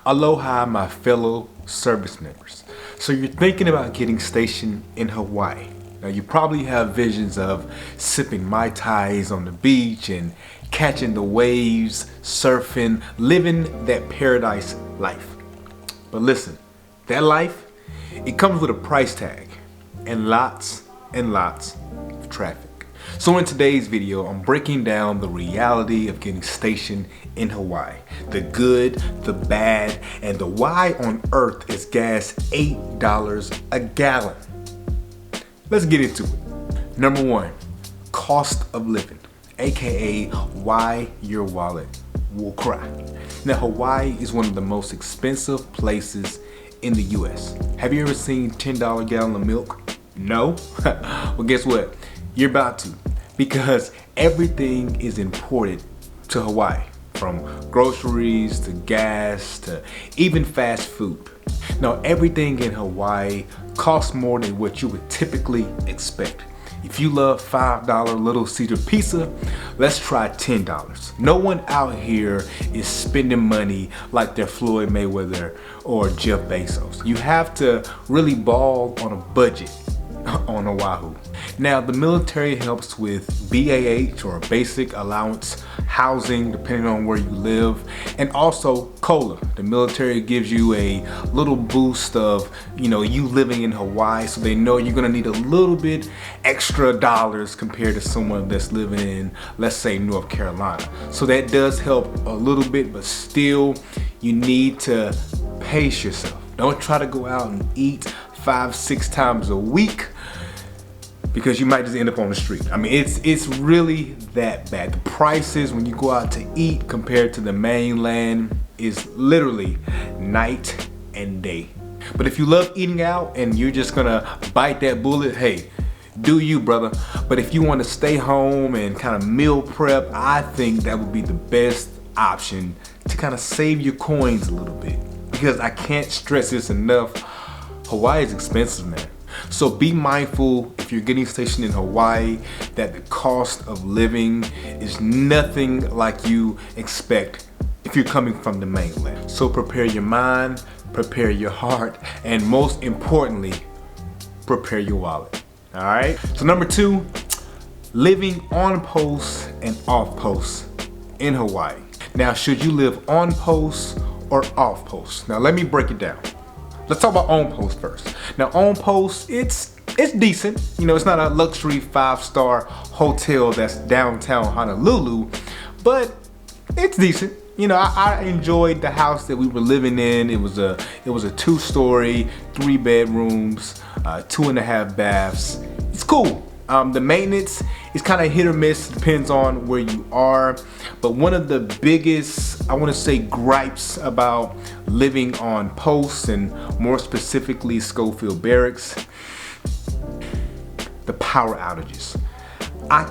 Aloha, my fellow service members. So you're thinking about getting stationed in Hawaii. Now you probably have visions of sipping Mai Tais on the beach and catching the waves, surfing, living that paradise life. But listen, that life, it comes with a price tag and lots of traffic. So in today's video, I'm breaking down the reality of getting stationed in Hawaii. The good, the bad, and the why on earth is gas $8 a gallon. Let's get into it. Number one, cost of living, aka why your wallet will cry. Now Hawaii is one of the most expensive places in the US. Have you ever seen $10 gallon of milk? No? Well, guess what? You're about to, because everything is imported to Hawaii, from groceries to gas to even fast food. Now everything in Hawaii costs more than what you would typically expect. If you love $5 Little Caesar pizza, let's try $10. No one out here is spending money like they're Floyd Mayweather or Jeff Bezos. You have to really ball on a budget on Oahu. Now the military helps with BAH, or basic allowance housing, depending on where you live, and also COLA. The military gives you a little boost of, you living in Hawaii, so they know you're gonna need a little bit extra dollars compared to someone that's living in, let's say, North Carolina. So that does help a little bit, but still you need to pace yourself. Don't try to go out and eat 5-6 times a week, because you might just end up on the street. I mean, it's really that bad. The prices when you go out to eat compared to the mainland is literally night and day. But if you love eating out and you're just gonna bite that bullet, hey, do you, brother. But if you want to stay home and kind of meal prep, I think that would be the best option to kind of save your coins a little bit. Because I can't stress this enough, Hawaii is expensive, man. So be mindful if you're getting stationed in Hawaii that the cost of living is nothing like you expect if you're coming from the mainland. So prepare your mind, prepare your heart, and most importantly, prepare your wallet. All right. So number two, living on post and off post in Hawaii. Now, should you live on post or off post? Now let me break it down. Let's talk about on post first. Now on post, it's decent. It's not a luxury 5-star hotel that's downtown Honolulu, but it's decent. I enjoyed the house that we were living in. It was a 2-story, 3 bedrooms, 2.5 baths. It's cool. The maintenance is kind of hit or miss, depends on where you are. But one of the biggest, I want to say, gripes about living on post, and more specifically Schofield Barracks, the power outages. I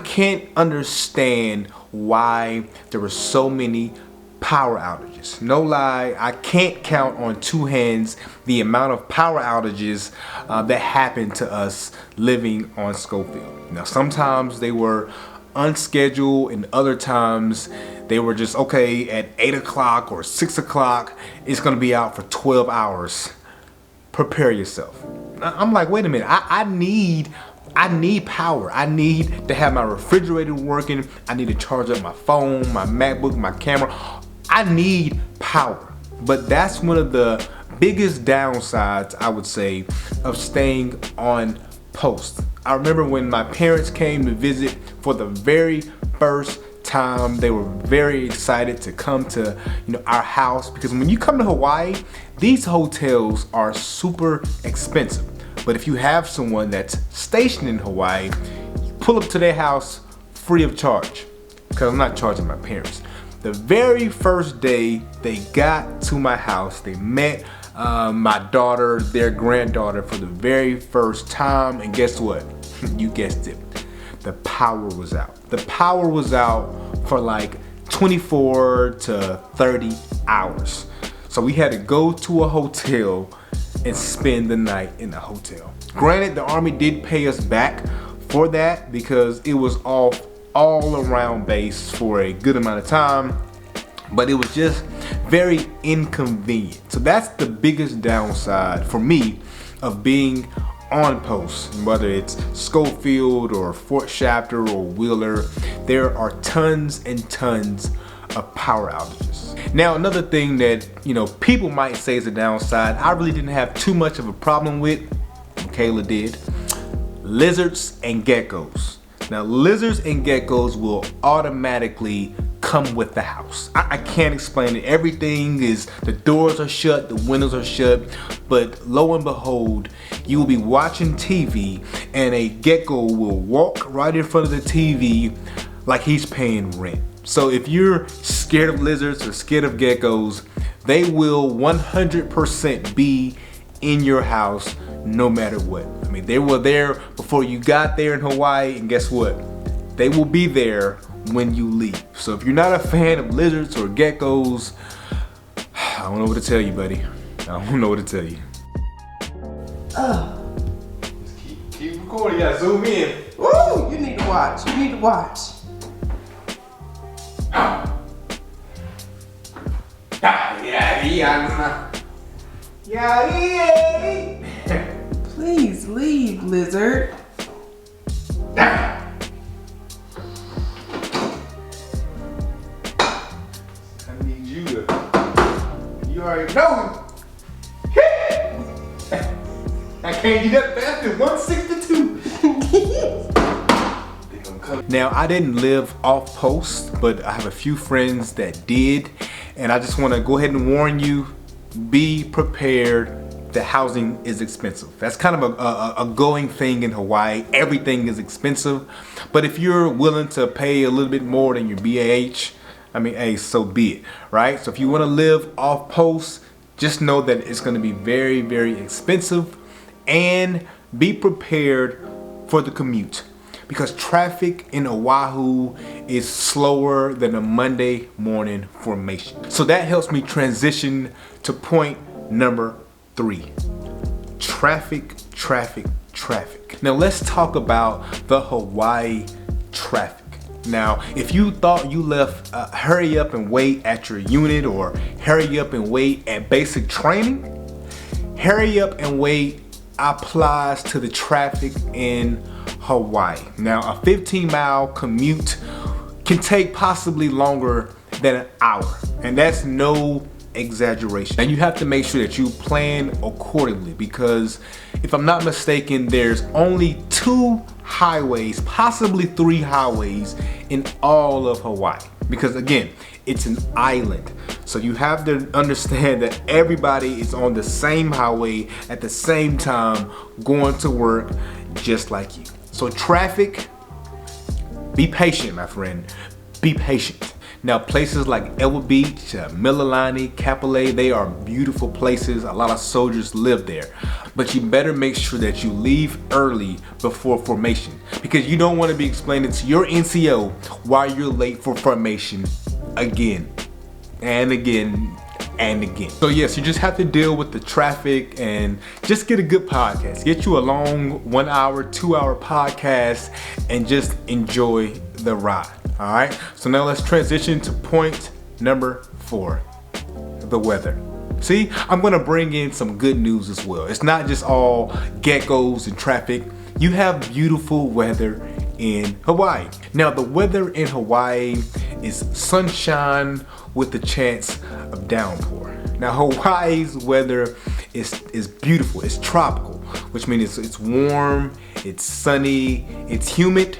can't understand why there were so many power outages. No lie, I can't count on 2 hands the amount of power outages that happened to us living on Schofield. Now sometimes they were unscheduled, and other times they were just, okay, at 8 o'clock or 6 o'clock, it's gonna be out for 12 hours. Prepare yourself. I'm like, wait a minute, I need power. I need to have my refrigerator working. I need to charge up my phone, my MacBook, my camera. I need power. But that's one of the biggest downsides, I would say, of staying on post. I remember when my parents came to visit for the very first time, they were very excited to come to our house, because when you come to Hawaii, these hotels are super expensive. But if you have someone that's stationed in Hawaii, you pull up to their house free of charge, because I'm not charging my parents. The very first day they got to my house, they met my daughter, their granddaughter, for the very first time, and guess what? You guessed it. The power was out. The power was out for like 24 to 30 hours. So we had to go to a hotel and spend the night in the hotel. Granted, the Army did pay us back for that because it was off all around base for a good amount of time, but it was just very inconvenient. So that's the biggest downside for me of being on post, whether it's Schofield or Fort Shafter or Wheeler. There are tons and tons of power outages. Now, another thing that, people might say is a downside, I really didn't have too much of a problem with, Kayla did, lizards and geckos. Now, lizards and geckos will automatically come with the house. I can't explain it. Everything is, the doors are shut, the windows are shut, but lo and behold, you will be watching TV and a gecko will walk right in front of the TV like he's paying rent. So if you're scared of lizards or scared of geckos, they will 100% be in your house no matter what. I mean, they were there before you got there in Hawaii, and guess what? They will be there when you leave. So if you're not a fan of lizards or geckos, I don't know what to tell you, buddy. I don't know what to tell you. Just keep recording. You gotta zoom in. Woo! You need to watch. You need to watch. Please leave, lizard. I need you to. You already know. I can't do that faster. 162. Now, I didn't live off post, but I have a few friends that did, and I just want to go ahead and warn you, be prepared. The housing is expensive. That's kind of a going thing in Hawaii. Everything is expensive, but if you're willing to pay a little bit more than your BAH, I mean, hey, so be it, right? So if you want to live off post, just know that it's going to be very, very expensive, and be prepared for the commute, because traffic in Oahu is slower than a Monday morning formation. So that helps me transition to point number 3. Traffic, traffic, traffic. Now let's talk about the Hawaii traffic. Now, if you thought you left hurry up and wait at your unit or hurry up and wait at basic training, hurry up and wait applies to the traffic in Hawaii. Now, a 15-mile commute can take possibly longer than an hour, and that's no exaggeration. And you have to make sure that you plan accordingly, because if I'm not mistaken, there's only 2 highways, possibly 3 highways in all of Hawaii, because again, it's an island. So you have to understand that everybody is on the same highway at the same time going to work just like you. So traffic, be patient, my friend, be patient. Now, places like Elwood Beach, Mililani, Kapolei, they are beautiful places. A lot of soldiers live there. But you better make sure that you leave early before formation, because you don't want to be explaining to your NCO why you're late for formation again and again and again. So yes, you just have to deal with the traffic and just get a good podcast. Get you a long 1 hour, 2 hour podcast and just enjoy the ride. All right, so now let's transition to point number 4, the weather. See, I'm gonna bring in some good news as well. It's not just all geckos and traffic. You have beautiful weather in Hawaii. Now, the weather in Hawaii is sunshine with a chance of downpour. Now, Hawaii's weather is beautiful. It's tropical, which means it's warm, it's sunny, it's humid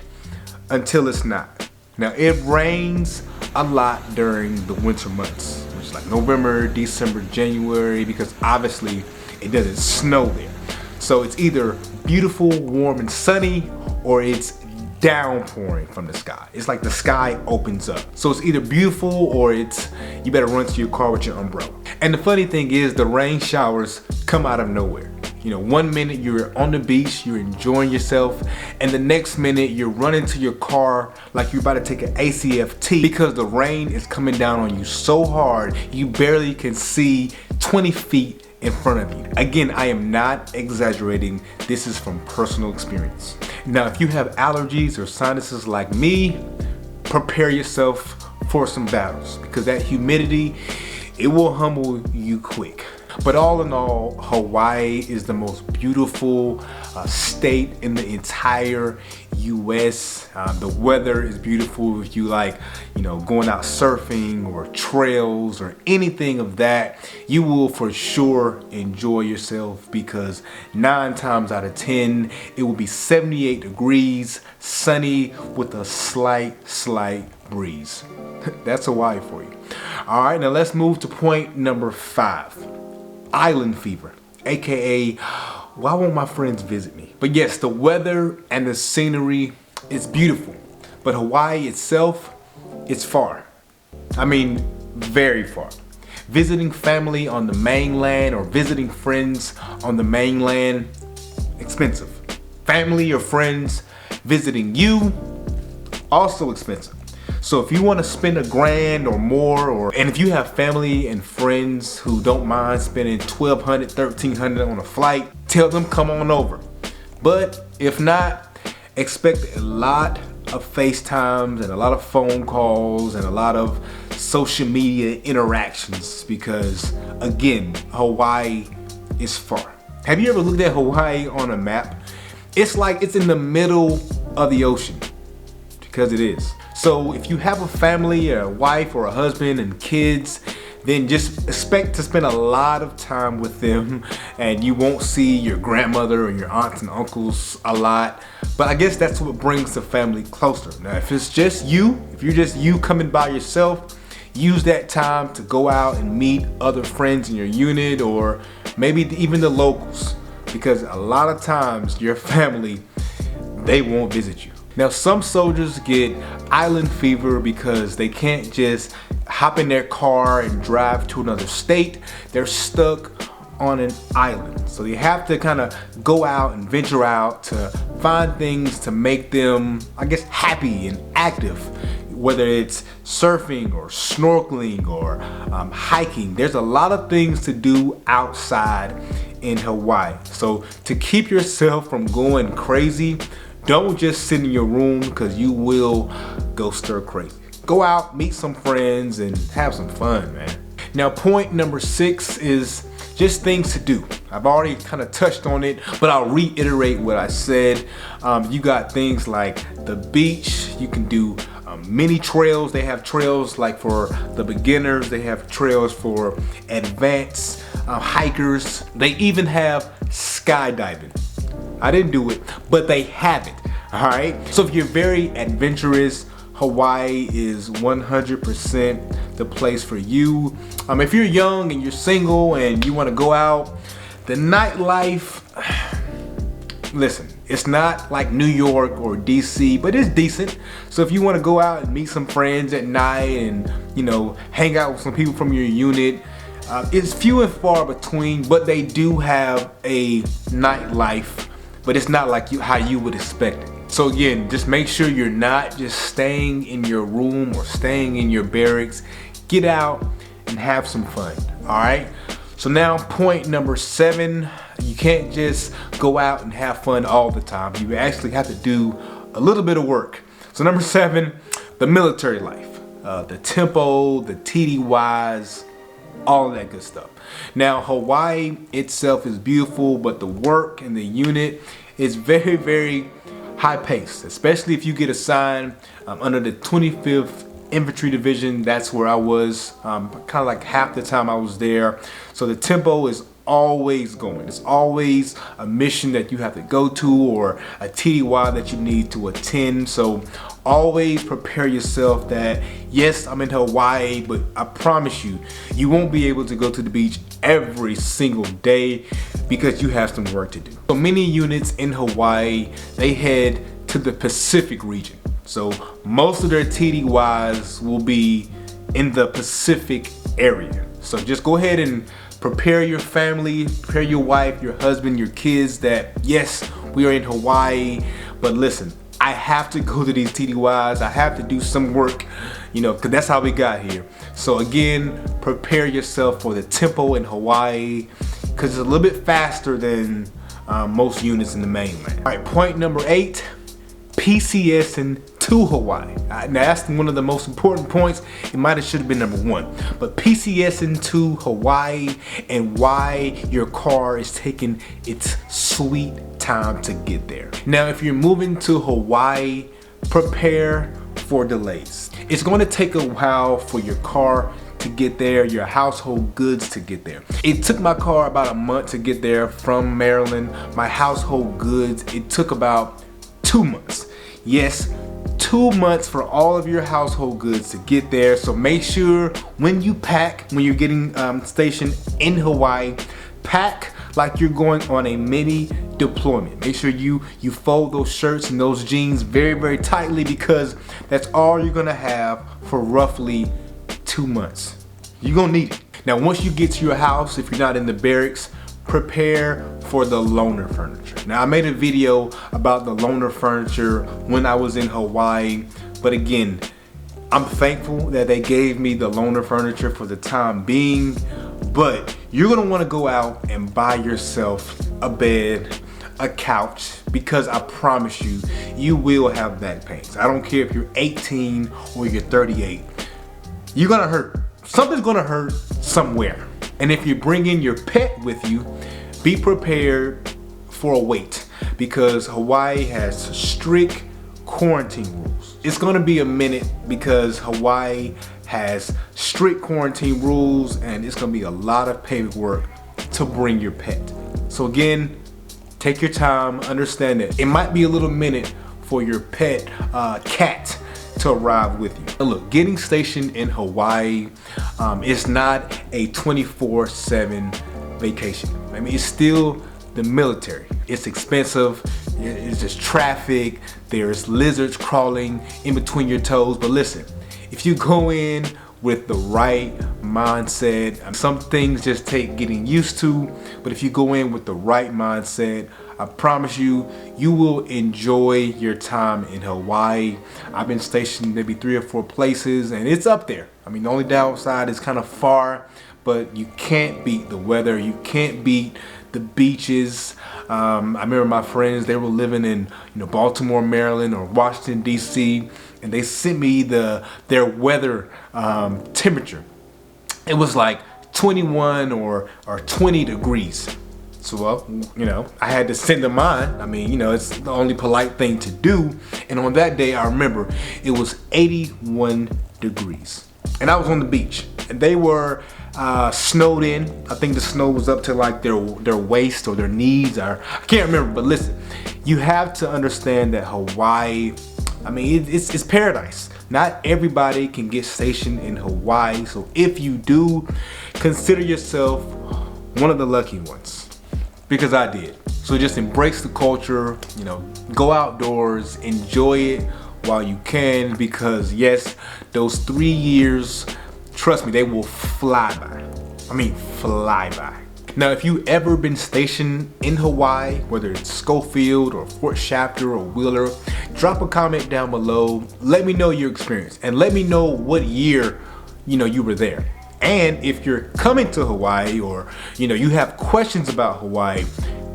until it's not. Now, it rains a lot during the winter months, which is like November, December, January, because obviously it doesn't snow there. So it's either beautiful, warm, and sunny, or it's downpouring from the sky. It's like the sky opens up. So it's either beautiful or it's, you better run to your car with your umbrella. And the funny thing is, the rain showers come out of nowhere. You know, 1 minute you're on the beach, you're enjoying yourself, and the next minute you're running to your car like you're about to take an ACFT, because the rain is coming down on you so hard you barely can see 20 feet in front of you. Again, I am not exaggerating. This is from personal experience. Now, if you have allergies or sinuses like me, prepare yourself for some battles, because that humidity it will humble you quick. But all in all, Hawaii is the most beautiful state in the entire US. The weather is beautiful if you like, going out surfing or trails or anything of that. You will for sure enjoy yourself because 9 times out of 10, it will be 78 degrees, sunny with a slight breeze. That's Hawaii for you. All right, now let's move to point number 5. Island fever, aka why won't my friends visit me? But yes, the weather and the scenery is beautiful, but Hawaii itself, it's far. I mean, very far. Visiting family on the mainland or visiting friends on the mainland, expensive. Family or friends visiting you, also expensive. So if you want to spend $1,000 or more, and if you have family and friends who don't mind spending $1,200, $1,300 on a flight, tell them come on over. But if not, expect a lot of FaceTimes and a lot of phone calls and a lot of social media interactions because, again, Hawaii is far. Have you ever looked at Hawaii on a map? It's like it's in the middle of the ocean, because it is. So if you have a family, a wife or a husband and kids, then just expect to spend a lot of time with them, and you won't see your grandmother or your aunts and uncles a lot. But I guess that's what brings the family closer. Now, if it's just you, if you're just you coming by yourself, use that time to go out and meet other friends in your unit or maybe even the locals, because a lot of times your family, they won't visit you. Now, some soldiers get island fever because they can't just hop in their car and drive to another state. They're stuck on an island. So they have to kind of go out and venture out to find things to make them, I guess, happy and active. Whether it's surfing or snorkeling or hiking, there's a lot of things to do outside in Hawaii. So to keep yourself from going crazy, don't just sit in your room because you will go stir crazy. Go out, meet some friends, and have some fun, man. Now, point number 6 is just things to do. I've already kind of touched on it, but I'll reiterate what I said. You got things like the beach. You can do mini trails. They have trails like for the beginners. They have trails for advanced hikers. They even have skydiving. I didn't do it, but they have it, all right? So if you're very adventurous, Hawaii is 100% the place for you. If you're young and you're single and you want to go out, the nightlife, listen, it's not like New York or DC, but it's decent. So if you want to go out and meet some friends at night and, hang out with some people from your unit, it's few and far between, but they do have a nightlife, but it's not like how you would expect it. So again, just make sure you're not just staying in your room or staying in your barracks. Get out and have some fun, all right? So now point number 7, you can't just go out and have fun all the time. You actually have to do a little bit of work. So number 7, the military life, the tempo, the TDYs, all of that good stuff. Now, Hawaii itself is beautiful, but the work and the unit is very, very high paced, especially if you get assigned under the 25th Infantry Division. That's where I was, kind of like half the time I was there. So the tempo is always going. It's always a mission that you have to go to or a TDY that you need to attend. So always prepare yourself that, yes, I'm in Hawaii, but I promise you, you won't be able to go to the beach every single day because you have some work to do. So many units in Hawaii, they head to the Pacific region. So most of their TDYs will be in the Pacific area. So just go ahead and prepare your family, prepare your wife, your husband, your kids that, yes, we are in Hawaii, but listen, I have to go to these TDYs. I have to do some work, because that's how we got here. So again, prepare yourself for the tempo in Hawaii because it's a little bit faster than most units in the mainland. All right, point number 8, PCS and to Hawaii. Now that's one of the most important points. It might have should have been number one. But PCSing to Hawaii and why your car is taking its sweet time to get there. Now if you're moving to Hawaii, prepare for delays. It's going to take a while for your car to get there, your household goods to get there. It took my car about a month to get there from Maryland. My household goods, it took about 2 months. Yes, 2 months for all of your household goods to get there. So make sure when you pack, when you're getting stationed in Hawaii, pack like you're going on a mini deployment. Make sure you fold those shirts and those jeans very, very tightly, because that's all you're gonna have for roughly 2 months. You're gonna need it. Now, once you get to your house, if you're not in the barracks, prepare for the loaner furniture. Now, I made a video about the loaner furniture when I was in Hawaii, but again, I'm thankful that they gave me the loaner furniture for the time being, but you're gonna wanna go out and buy yourself a bed, a couch, because I promise you, you will have back pains. I don't care if you're 18 or you're 38. You're gonna hurt. Something's gonna hurt somewhere. And if you're bringing your pet with you, be prepared for a wait, because Hawaii has strict quarantine rules. It's gonna be a minute because Hawaii has strict quarantine rules, and it's gonna be a lot of paperwork to bring your pet. So again, take your time, understand that it might be a little minute for your pet cat to arrive with you. Now look, getting stationed in Hawaii is not a 24/7 vacation. I mean, it's still the military. It's expensive, it's just traffic, there's lizards crawling in between your toes. But listen, if you go in with the right mindset, some things just take getting used to, but if you go in with the right mindset, I promise you, you will enjoy your time in Hawaii. I've been stationed maybe 3 or 4 places, and it's up there. I mean, the only downside is kind of far, but you can't beat the weather. You can't beat the beaches. I remember my friends, they were living in Baltimore, Maryland, or Washington, D.C., and they sent me their weather temperature. It was like 21 or 20 degrees. So, well, I had to send them mine. I mean, it's the only polite thing to do. And on that day, I remember it was 81 degrees. And I was on the beach. And they were snowed in. I think the snow was up to like their waist or their knees. Or I can't remember. But listen, you have to understand that Hawaii, I mean, it's paradise. Not everybody can get stationed in Hawaii. So if you do, consider yourself one of the lucky ones. Because I did. So just embrace the culture, go outdoors, enjoy it while you can, because yes, those 3 years, trust me, they will fly by. I mean, fly by. Now, if you ever been stationed in Hawaii, whether it's Schofield or Fort Shafter or Wheeler, drop a comment down below. Let me know your experience and let me know what year, you were there. And if you're coming to Hawaii, or you have questions about Hawaii,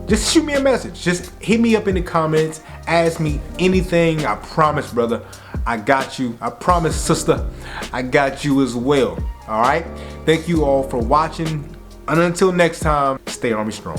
just shoot me a message. Just hit me up in the comments, ask me anything. I promise, brother, I got you. I promise, sister, I got you as well. All right, thank you all for watching, and until next time, stay Army strong.